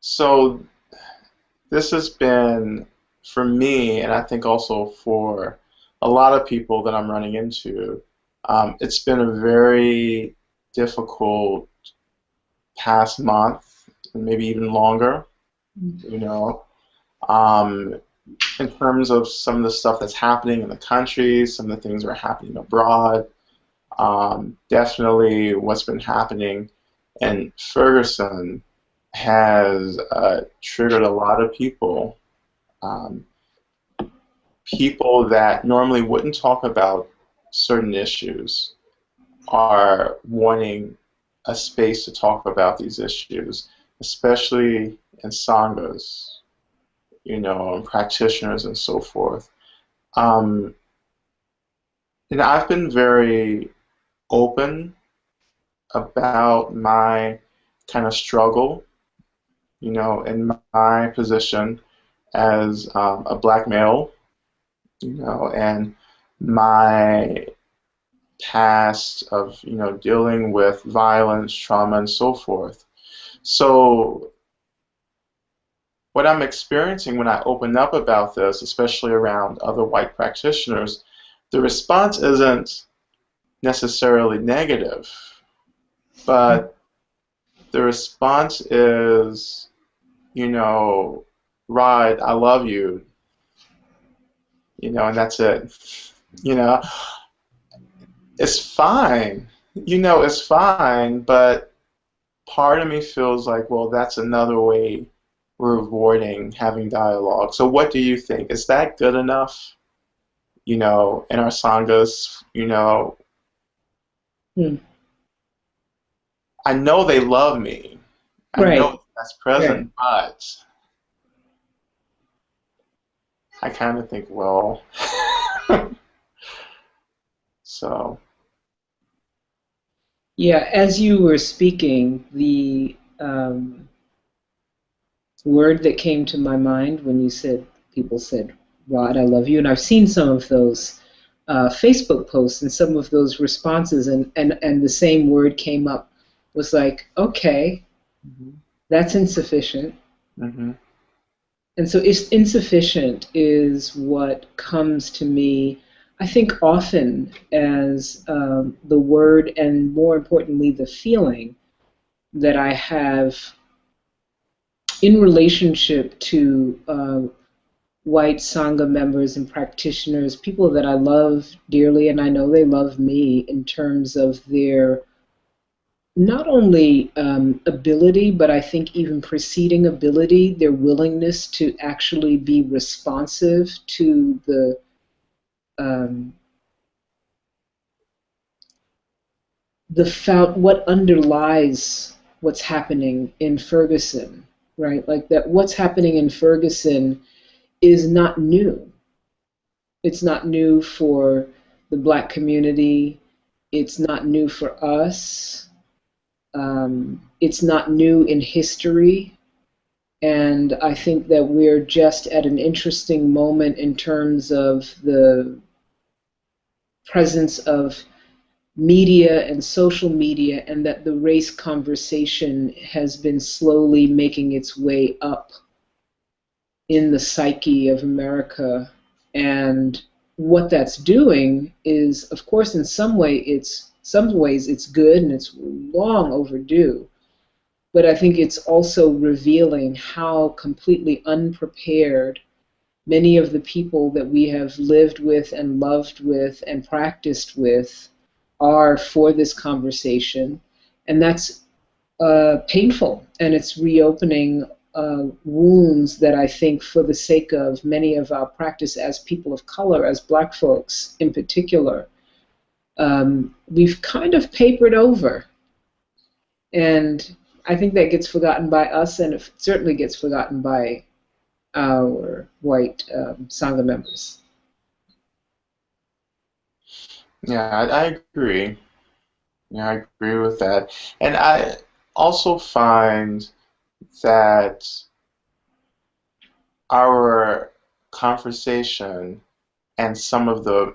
So this has been, for me, and I think also for a lot of people that I'm running into, it's been a very difficult past month, maybe even longer, you know, um, in terms of some of the stuff that's happening in the country, some of the things that are happening abroad, definitely what's been happening in Ferguson has triggered a lot of people. Um, People that normally wouldn't talk about certain issues are wanting a space to talk about these issues, especially in sanghas, and practitioners and so forth. Um, and I've been very open about my kind of struggle, in my position as a black male, and my past of dealing with violence, trauma, and so forth. So what I'm experiencing when I open up about this, especially around other white practitioners, the response isn't necessarily negative, but the response is, you know, Rod, I love you, and that's it. You know, it's fine. It's fine, but part of me feels like, well, that's another way we're avoiding having dialogue. So what do you think? Is that good enough? In our sanghas, Hmm. I know they love me. I Right, know that's right. present, but I kind of think, well, so, Yeah, as you were speaking, the word that came to my mind when you said, people said, Rod, I love you. And I've seen some of those Facebook posts and some of those responses, and the same word came up, was like, okay, hmm that's insufficient. hmm And so it's insufficient is what comes to me, I think, often as the word and more importantly, the feeling that I have in relationship to white Sangha members and practitioners, people that I love dearly, and I know they love me in terms of their not only ability, but I think even preceding ability, their willingness to actually be responsive to um, what underlies what's happening in Ferguson, right? Like that, what's happening in Ferguson is not new. It's not new for the Black community. It's not new for us. It's not new in history. And I think that we're just at an interesting moment in terms of the presence of media and social media, and that the race conversation has been slowly making its way up in the psyche of America. And what that's doing is, of course, in some ways it's good and it's long overdue. But I think it's also revealing how completely unprepared many of the people that we have lived with and loved with and practiced with are for this conversation. And that's painful, and it's reopening wounds that I think, for the sake of many of our practice as people of color, as Black folks in particular, we've kind of papered over. And I think that gets forgotten by us, and it certainly gets forgotten by our white Sangha members. yeah, I agree. Yeah, I agree with that. And I also find that our conversation and some of the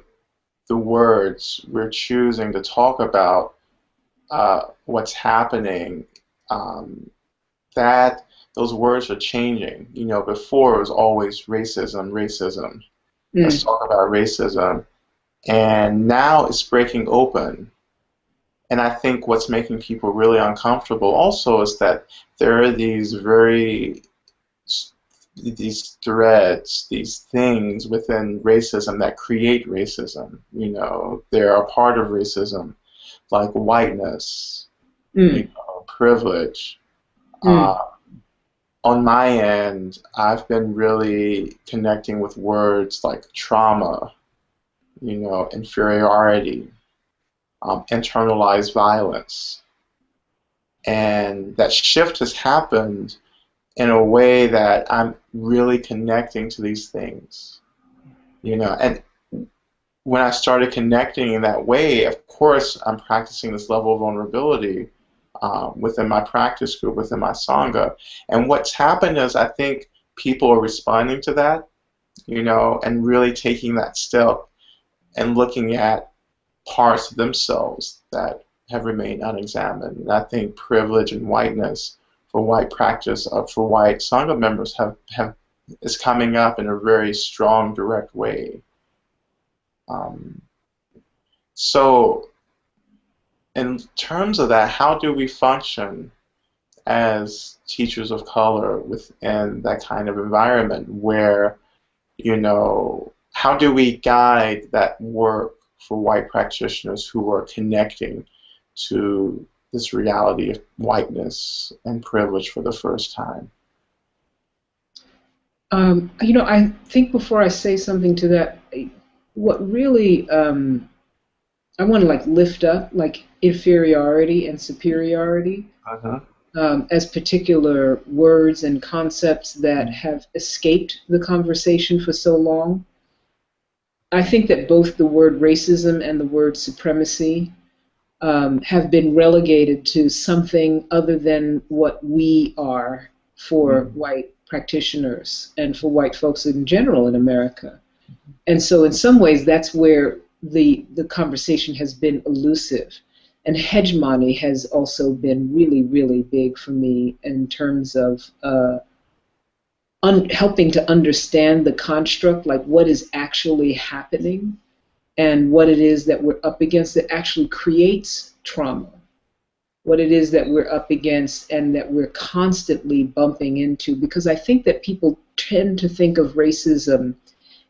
words we're choosing to talk about what's happening, um, that those words are changing. You know, before it was always racism, racism. Let's Mm. talk about racism. And now it's breaking open. And I think what's making people really uncomfortable also is that there are these threads, these things within racism that create racism. You know, they're a part of racism, like whiteness, you Mm. know, privilege. Mm. Uh, on my end, I've been really connecting with words like trauma, you know, inferiority, internalized violence. And that shift has happened in a way that I'm really connecting to these things, you know. And when I started connecting in that way, of course, I'm practicing this level of vulnerability within my practice group, within my Sangha. And what's happened is I think people are responding to that, you know, and really taking that step and looking at parts of themselves that have remained unexamined. And I think privilege and whiteness for white practice, for white Sangha members have is coming up in a very strong, direct way. Um, so in terms of that, how do we function as teachers of color within that kind of environment where, you know, how do we guide that work for white practitioners who are connecting to this reality of whiteness and privilege for the first time? I think before I say something to that, what really I want to like lift up like inferiority and superiority Uh-huh. as particular words and concepts that have escaped the conversation for so long. I think that both the word racism and the word supremacy have been relegated to something other than what we are for Mm. white practitioners and for white folks in general in America. And so, in some ways, that's where the conversation has been elusive. And hegemony has also been really, really big for me in terms of helping to understand the construct, like what is actually happening and what it is that we're up against that actually creates trauma, what it is that we're up against and that we're constantly bumping into. Because I think that people tend to think of racism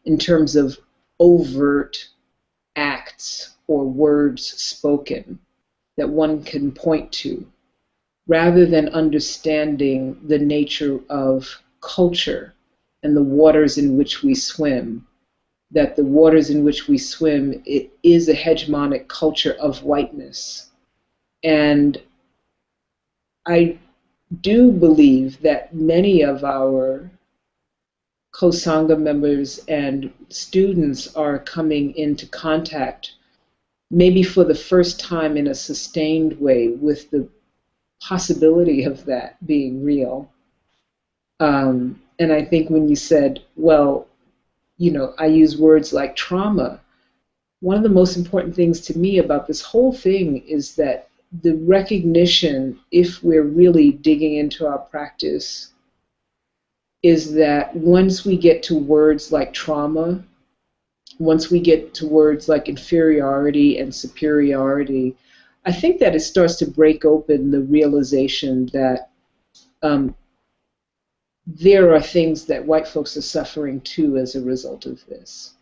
in terms of overt acts or words spoken that one can point to, rather than understanding the nature of culture and the waters in which we swim. That the waters in which we swim, it is a hegemonic culture of whiteness. And I do believe that many of our Kosanga members and students are coming into contact, maybe for the first time in a sustained way, with the possibility of that being real. And I think when you said, well, I use words like trauma, one of the most important things to me about this whole thing is that the recognition, if we're really digging into our practice, is that once we get to words like trauma, once we get to words like inferiority and superiority, I think that it starts to break open the realization that um, there are things that white folks are suffering too as a result of this.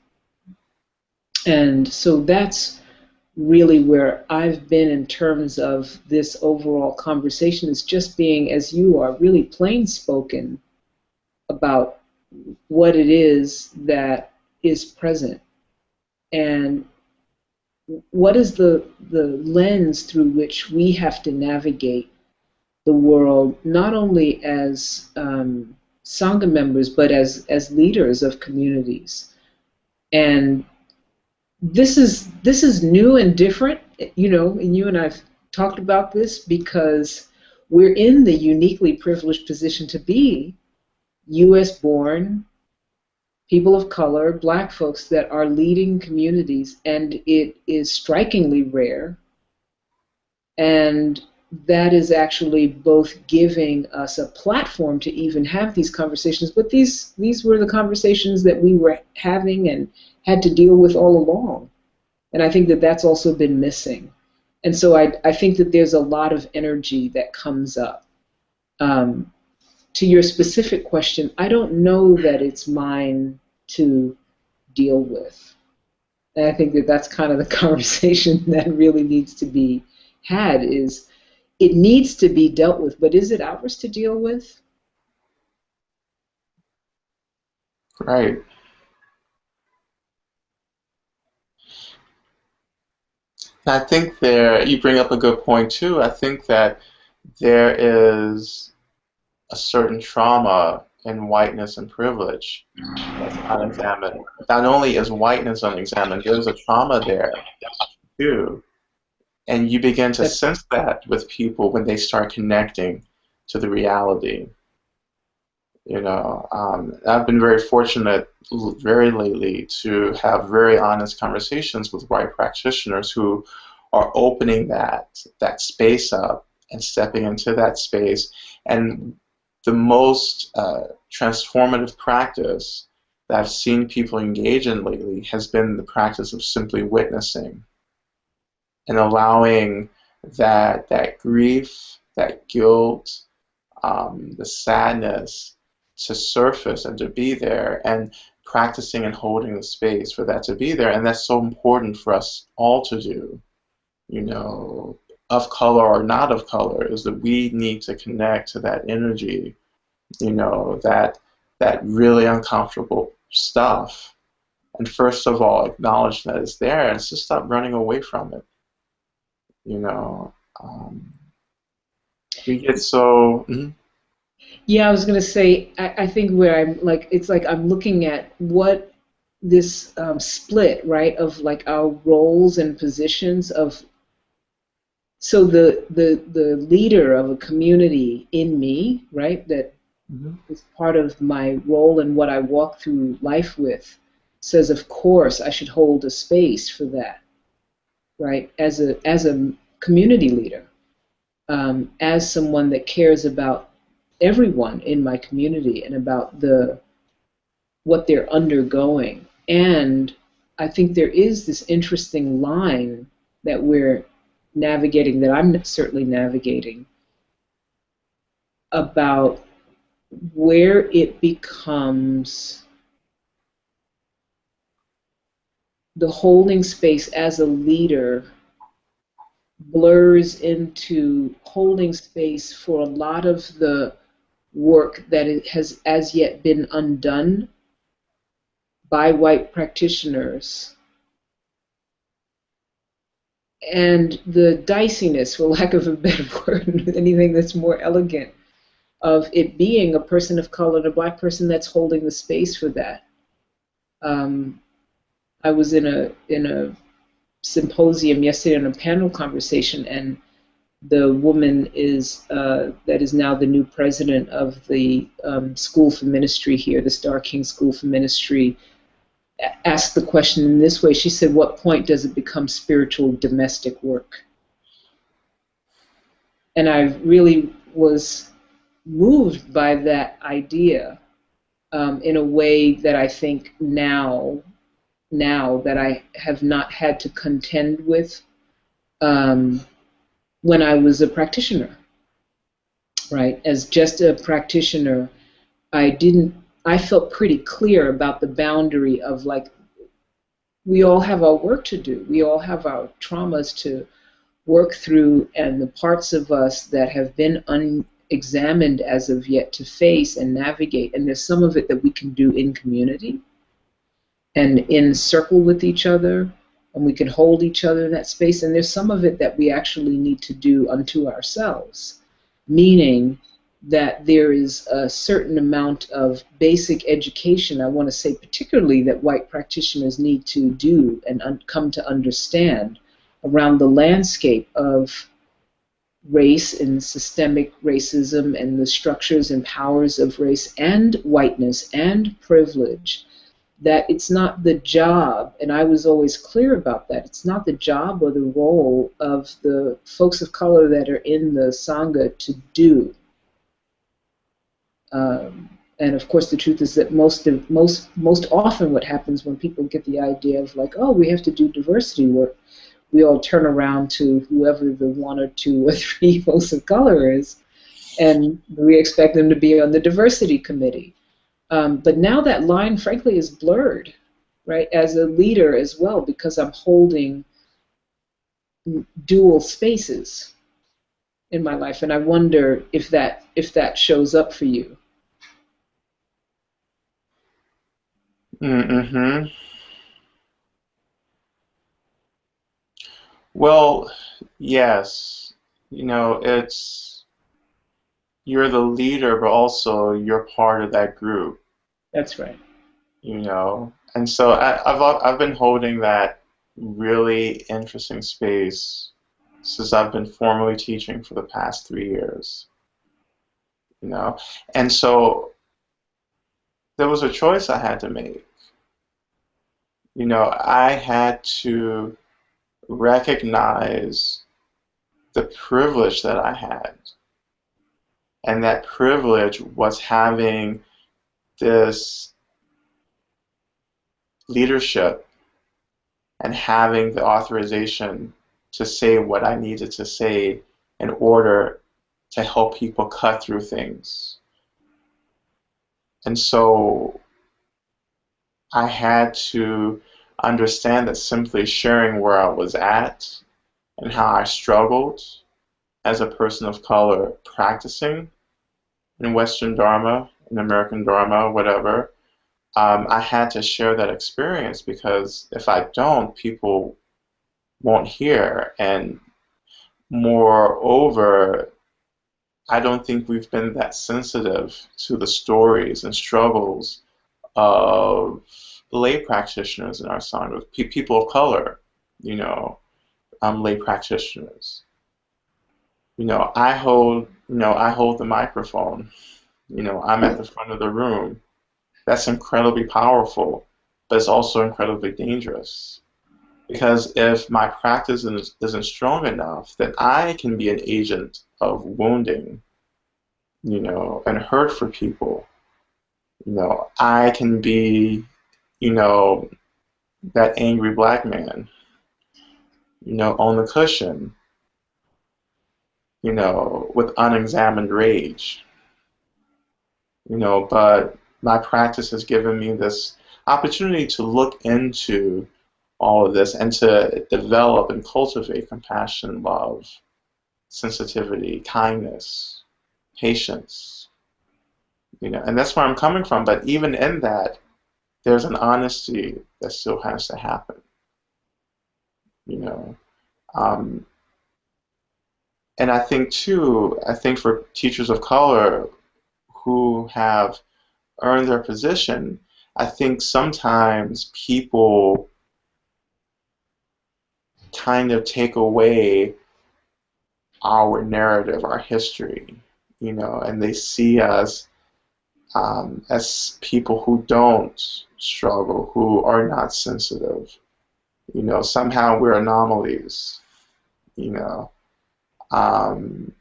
And so that's really where I've been in terms of this overall conversation, is just being, as you are, really plain spoken about what it is that is present and what is the lens through which we have to navigate the world, not only as Sangha members, but as leaders of communities. And this is new and different, and you and I've talked about this because we're in the uniquely privileged position to be US born people of color, black folks that are leading communities, and it is strikingly rare. And that is actually both giving us a platform to even have these conversations, but these were the conversations that we were having and had to deal with all along. And I think that that's also been missing. And so I think that there's a lot of energy that comes up. Um, to your specific question, I don't know that it's mine to deal with. And I think that that's kind of the conversation that really needs to be had is it needs to be dealt with, but is it ours to deal with? Right. I think there, you bring up a good point too. I think that there is a certain trauma in whiteness and privilege that's unexamined. Not only is whiteness unexamined, there's a trauma there too. And you begin to That sense that with people when they start connecting to the reality. I've been very fortunate very lately to have very honest conversations with white practitioners who are opening that space up and stepping into that space. And the most transformative practice that I've seen people engage in lately has been the practice of simply witnessing and allowing that grief, that guilt, the sadness to surface and to be there, and practicing and holding the space for that to be there. And that's so important for us all to do, you know, of color or not of color, is that we need to connect to that energy, that really uncomfortable stuff. And first of all, acknowledge that it's there and just stop running away from it. You know, um, we get so. Mhm. yeah, I was gonna say I think where I'm like it's like I'm looking at what this split right of like our roles and positions of so the leader of a community in me right that Mhm. is part of my role and what I walk through life with says of course I should hold a space for that right as a community leader as someone that cares about everyone in my community and about the what they're undergoing. And I think there is this interesting line that we're navigating, that I'm certainly navigating, about where it becomes the holding space as a leader blurs into holding space for a lot of the work that it has as yet been undone by white practitioners and the diciness, for lack of a better word, anything that's more elegant, of it being a person of color and a black person that's holding the space for that. Um, I was in a symposium yesterday on a panel conversation, and the woman is that is now the new president of the School for Ministry here, the Star King School for Ministry, asked the question in this way. She said, "What point does it become spiritual domestic work?" And I really was moved by that idea in a way that I think now that I have not had to contend with um, when I was a practitioner, right? As just a practitioner, I didn't. I felt pretty clear about the boundary of like we all have our work to do. We all have our traumas to work through, and the parts of us that have been unexamined as of yet to face and navigate. And there's some of it that we can do in community and in circle with each other, and we can hold each other in that space. And there's some of it that we actually need to do unto ourselves, meaning that there is a certain amount of basic education, I want to say particularly that white practitioners need to do and come to understand around the landscape of race and systemic racism and the structures and powers of race and whiteness and privilege that it's not the job, and I was always clear about that, it's not the job or the role of the folks of color that are in the Sangha to do. And of course, the truth is that most often what happens when people get the idea of like, oh, we have to do diversity work, we all turn around to whoever the one or two or three folks of color is, and we expect them to be on the diversity committee. But now that line, frankly, is blurred, right? As a leader as well, because I'm holding dual spaces in my life, and I wonder if that shows up for you. Mm-hmm. Well, yes. It's you're the leader, but also you're part of that group. That's right. And so I've been holding that really interesting space since I've been formally teaching for the past 3 years. You know, and so there was a choice I had to make. I had to recognize the privilege that I had. And that privilege was having this leadership and having the authorization to say what I needed to say in order to help people cut through things. And so I had to understand that simply sharing where I was at and how I struggled as a person of color practicing in Western Dharma, in American Dharma, whatever, I had to share that experience because if I don't, people won't hear. And moreover, I don't think we've been that sensitive to the stories and struggles of lay practitioners in our Sangha, people of color, you know, lay practitioners. I hold the microphone. I'm at the front of the room. That's incredibly powerful, but it's also incredibly dangerous. Because if my practice isn't strong enough, then I can be an agent of wounding, and hurt for people. I can be, you know, that angry black man, on the cushion, with unexamined rage, but my practice has given me this opportunity to look into all of this and to develop and cultivate compassion, love, sensitivity, kindness, patience, and that's where I'm coming from. But even in that, there's an honesty that still has to happen, you know. Um, and I think for teachers of color who have earned their position, I think sometimes people kind of take away our narrative, our history, and they see us as people who don't struggle, who are not sensitive. Somehow we're anomalies, you know. Um,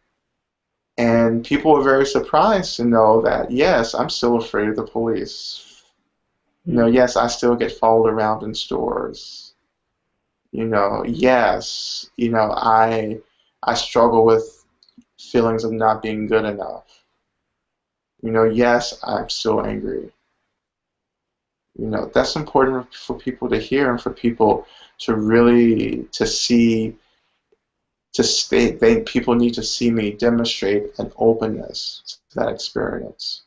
and people were very surprised to know that, yes, I'm still afraid of the police. Yes, I still get followed around in stores. Yes, I struggle with feelings of not being good enough. Yes, I'm still angry. That's important for people to hear and for people to really to see to state people need to see me demonstrate an openness to that experience.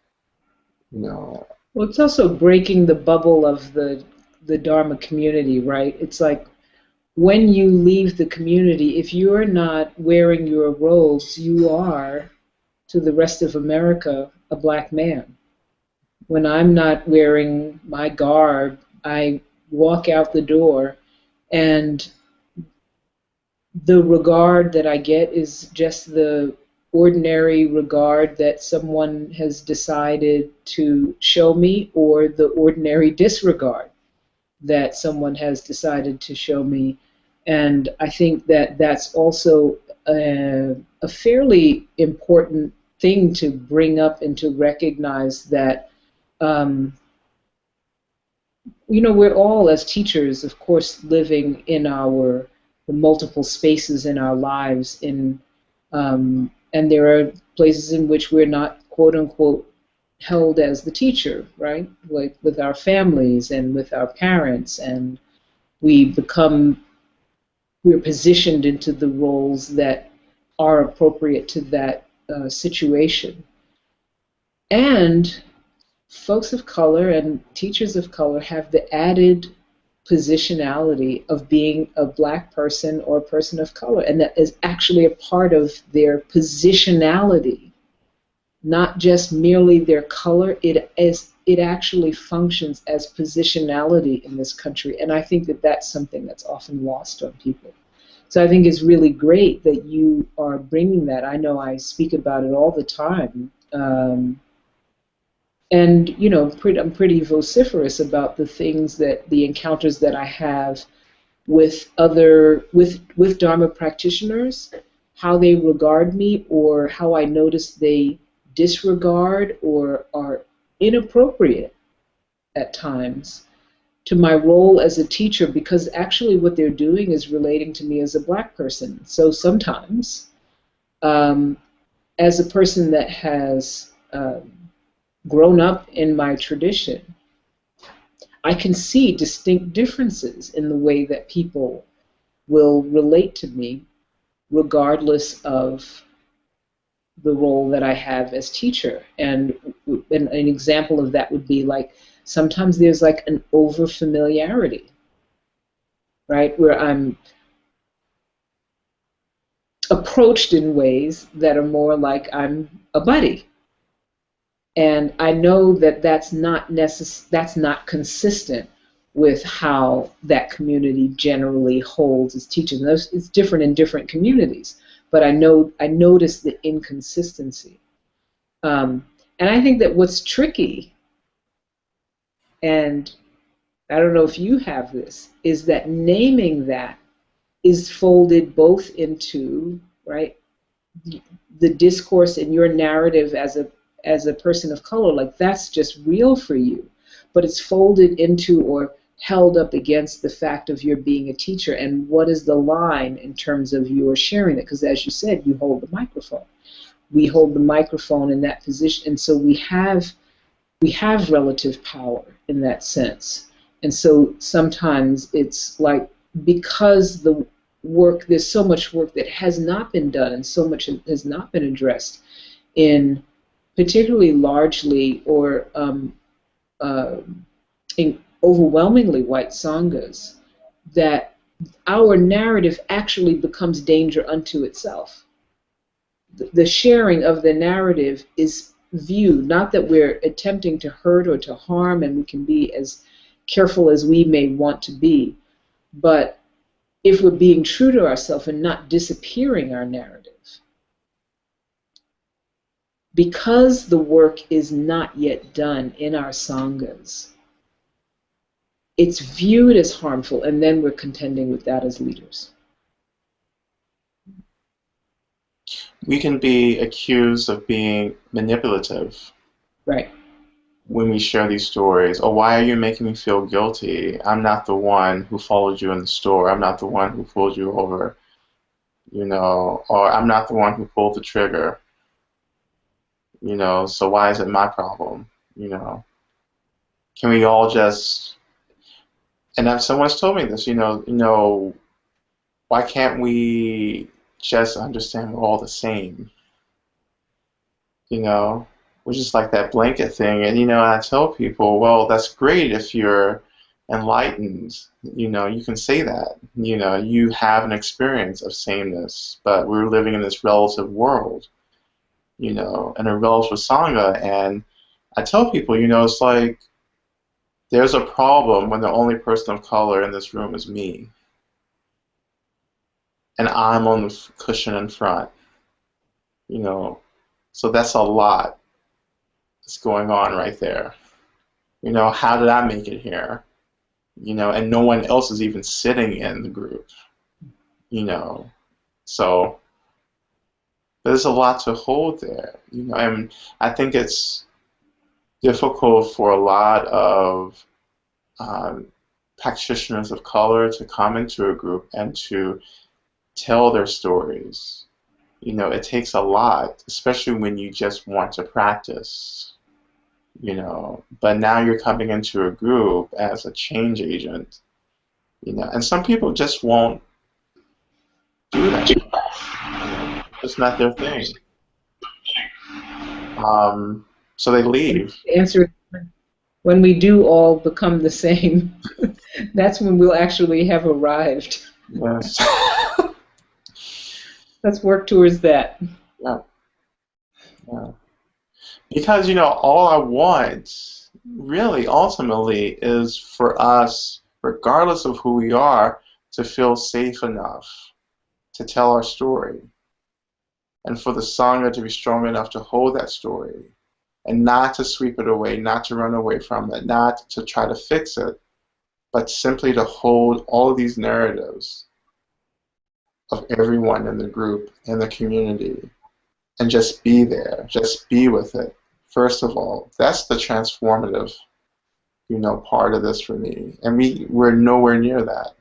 You know. Well, it's also breaking the bubble of the Dharma community, right? It's like when you leave the community, if you're not wearing your robes, you are, to the rest of America, a black man. When I'm not wearing my garb, I walk out the door, and the regard that I get is just the ordinary regard that someone has decided to show me, or the ordinary disregard that someone has decided to show me. And I think that that's also a fairly important thing to bring up and to recognize that, um, we're all, as teachers, of course, living in the multiple spaces in our lives, and there are places in which we're not, quote unquote, held as the teacher, right? Like with our families and with our parents, and we're positioned into the roles that are appropriate to that situation. And folks of color and teachers of color have the added positionality of being a black person or a person of color, and that is actually a part of their positionality, not just merely their color. It actually functions as positionality in this country, and I think that that's something that's often lost on people. So I think it's really great that you are bringing that. I know I speak about it all the time. And I'm pretty vociferous about the encounters that I have with Dharma practitioners, how they regard me, or how I notice they disregard or are inappropriate at times to my role as a teacher, because actually what they're doing is relating to me as a black person. So sometimes, as a person that has grown up in my tradition, I can see distinct differences in the way that people will relate to me, regardless of the role that I have as teacher. And an example of that would be like, sometimes there's like an over familiarity, right? Where I'm approached in ways that are more like I'm a buddy. And I know that that's not consistent with how that community generally holds its teaching. It's different in different communities, but I notice the inconsistency. And I think that what's tricky, and I don't know if you have this, is that naming that is folded both into, right, the discourse and your narrative as a person of color, like that's just real for you, but it's folded into or held up against the fact of your being a teacher, and what is the line in terms of your sharing it, because as you said, you hold the microphone. We hold the microphone in that position, and so we have relative power in that sense. And so sometimes it's like, because there's so much work that has not been done and so much has not been addressed in particularly largely or in overwhelmingly white sanghas, that our narrative actually becomes danger unto itself. The sharing of the narrative is viewed, not that we're attempting to hurt or to harm, and we can be as careful as we may want to be, but if we're being true to ourselves and not disappearing our narrative, because the work is not yet done in our sanghas, it's viewed as harmful, and then we're contending with that as leaders. We can be accused of being manipulative. Right. When we share these stories. Oh, why are you making me feel guilty? I'm not the one who followed you in the store. I'm not the one who pulled you over, or I'm not the one who pulled the trigger, so why is it my problem? Can we all just, and if someone's told me this, why can't we just understand we're all the same? Which is like that blanket thing. And I tell people, well, that's great if you're enlightened. You can say that. You have an experience of sameness, but we're living in this relative world, in a relative sangha. And I tell people, it's like there's a problem when the only person of color in this room is me, and I'm on the cushion in front. you know. So that's a lot that's going on right there. How did I make it here? And no one else is even sitting in the group, you know. So there's a lot to hold there, and I think it's difficult for a lot of um, practitioners of color to come into a group and to tell their stories. It takes a lot, especially when you just want to practice, but now you're coming into a group as a change agent, and some people just won't do that. It's not their thing. Um, so they And leave. the answer is when we do all become the same, that's when we'll actually have arrived. Yes. Let's work towards that. Yeah, yeah. Because, all I want really ultimately is for us, regardless of who we are, to feel safe enough to tell our story and for the Sangha to be strong enough to hold that story and not to sweep it away, not to run away from it, not to try to fix it, but simply to hold all of these narratives of everyone in the group, in the community, and just be there, just be with it. First of all, that's the transformative, part of this for me. And we're nowhere near that.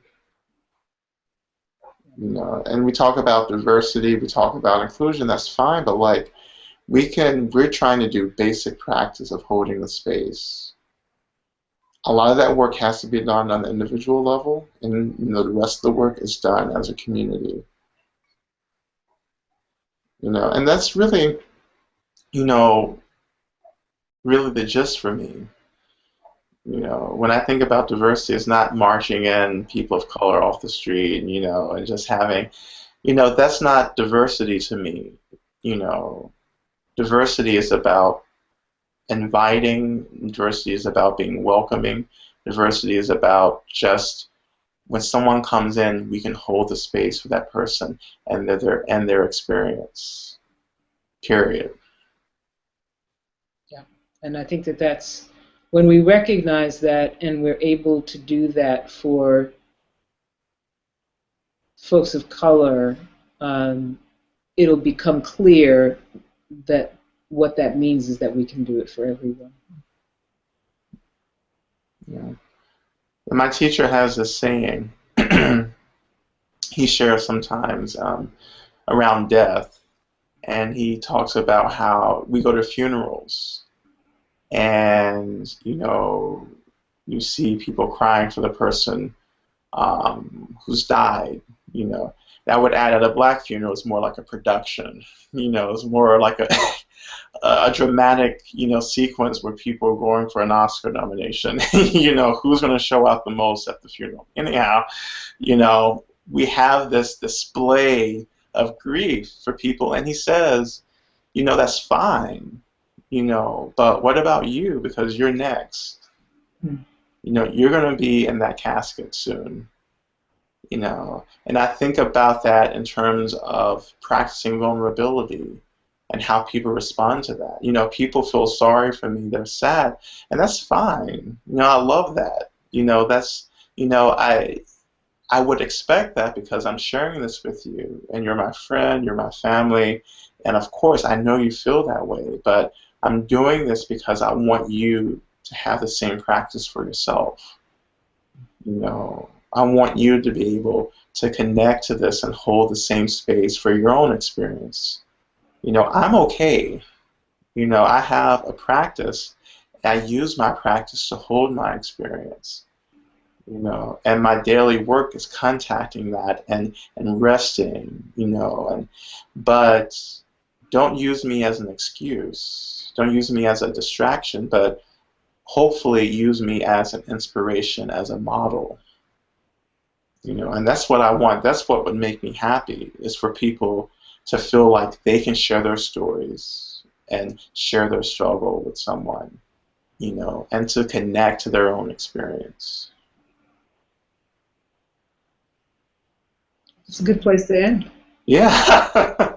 And we talk about diversity, we talk about inclusion, that's fine, but like we're trying to do basic practice of holding the space. A lot of that work has to be done on the individual level, and the rest of the work is done as a community. And that's really, you know, really the gist for me. When I think about diversity, it's not marching in people of color off the street, and just having, that's not diversity to me. You know, Diversity is about inviting, diversity is about being welcoming, diversity is about just when someone comes in, we can hold the space for that person and their experience. Period. Yeah. And I think that that's when we recognize that and we're able to do that for folks of color, um, it'll become clear that what that means is that we can do it for everyone. Yeah. And my teacher has this saying he shares sometimes around death, and he talks about how we go to funerals and you see people crying for the person who's died. That would add at a black funeral is more like a production. It's more like a dramatic sequence where people are going for an Oscar nomination. Who's going to show out the most at the funeral. Anyhow, you know we have this display of grief for people, and he says, that's fine, but what about you, because you're next. Hmm. You're going to be in that casket soon. And I think about that in terms of practicing vulnerability and how people respond to that. People feel sorry for me, they're sad, and that's fine. I love that. That's, I would expect that because I'm sharing this with you, and you're my friend, you're my family, and of course I know you feel that way, but I'm doing this because I want you to have the same practice for yourself. I want you to be able to connect to this and hold the same space for your own experience. I'm okay. I have a practice. I use my practice to hold my experience. And my daily work is contacting that and resting. But don't use me as an excuse. Don't use me as a distraction, but hopefully use me as an inspiration, as a model. And that's what I want. That's what would make me happy, is for people to feel like they can share their stories and share their struggle with someone, and to connect to their own experience. It's a good place to end. Yeah.